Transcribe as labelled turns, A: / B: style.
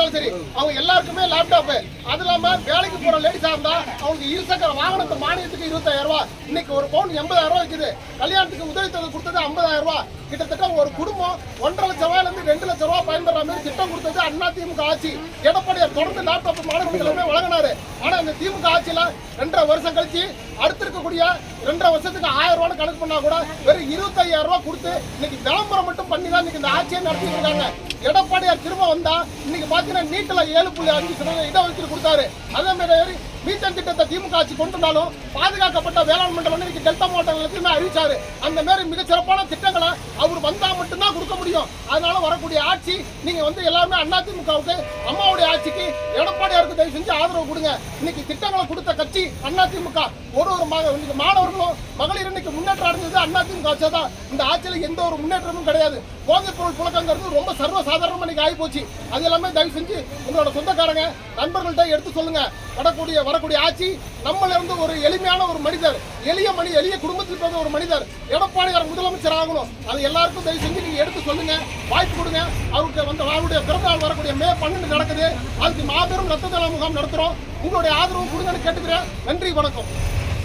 A: இருந்தாலும் சரி அவங்க எல்லாருக்குமே லேப்டாப். அது இல்லாம வேலைக்கு போற லேடிஸா இருந்தா அவங்களுக்கு இருசக்கர வாகனத்து மானியத்துக்கு 25,000 ரூபாய். இன்னைக்கு ஒரு பவுன் 80,000 ரூபாய் இருக்குது. கல்யாணத்துக்கு உதவித்தொகை கொடுத்தது 50,000 ரூபாய். கிட்டத்தட்ட ஒரு குடும்பம் 1,50,000 ரூபாயில இருந்து 2,00,000 ரூபாய் பயன்படுற மாதிரி திட்டம் கொடுத்தது அதிமுக ஆட்சி. எடப்பாடியார் தொடர்ந்து லேப்டாப் மாணவர்களுமே வழங்கினாரு. ஆனா இந்த திமுக ஆட்சியில 2.5 வருஷம் கழிச்சு அடுத்து இருக்கக்கூடிய 2.5 வருஷத்துக்கு 1000 ரூபாய் கணக்கு பண்ணா கூட வெறும் 25,000 ரூபாய் கொடுத்து இன்னைக்கு விளம்பரம் மட்டும் பண்ணி தான் இன்னைக்கு இந்த ஆட்சியை நடத்திட்டு இருக்காங்க. எடப்பாடியார் திரும்ப வந்தா இன்னைக்கு பாத்தீங்கன்னா நீட்ல 7.5% இடஒதுக்கீடு கொடுத்தாரு. அதே மாதிரி மீத்தன் திட்டத்தை திமுக ஆட்சி கொண்டு வந்தாலும் பாதுகாக்கப்பட்ட வேளாண் மண்டலம் இன்னைக்கு டெல்டா மாவட்டங்களுக்கு அறிவிச்சாரு. அந்த மாதிரி மிகச்சிறப்பான திட்டங்களை அவர் வந்தா மட்டும்தான் கொடுக்க முடியும். அதனால வரக்கூடிய ஆட்சி நீங்க எல்லாருமே அதிமுகவுக்கு அம்மாவுடைய ஆட்சிக்கு எடப்பாடியாருக்கு தயவு செஞ்சு ஆதரவு கொடுங்க. இன்னைக்கு திட்டங்களை கொடுத்த கட்சி அதிமுக. ஒரு மாணவர்களும் மகளிர் இன்னைக்கு முன்னேற்றம் அடைஞ்சது அதிமுக ஆட்சி தான். இந்த ஆட்சியில எந்த ஒரு முன்னேற்றமும் கிடையாது. போதைப் பொருள் புழக்கங்கிறது ரொம்ப சர்வசாதாரணமா இன்னைக்கு ஆகி போச்சு. அது எல்லாமே தயவு செஞ்சு உங்களோட சொந்தக்காரங்க நண்பர்கள்ட்ட எடுத்து சொல்லுங்க. வரக்கூடிய ஆட்சி நம்மள இருந்து ஒரு எளிமையான ஒரு மனிதர், எளிய குடும்பத்தில் பிறந்த ஒரு மனிதர் எடப்பாடியார் முதலமைச்சர் ஆகணும். அது எல்லாருக்கும் தயவு செஞ்சு நீங்க எடுத்து சொல்லுங்க, வாய்ப்பு கொடுங்க. அவருடைய பிறந்த நாள் வரக்கூடிய மே 12 நடக்குது. அதுக்கு மாபெரும் ரத்த தான முகாம் நடத்துறோம். உங்களுடைய ஆதரவு கொடுங்கன்னு கேட்டுக்கிறேன். நன்றி, வணக்கம்.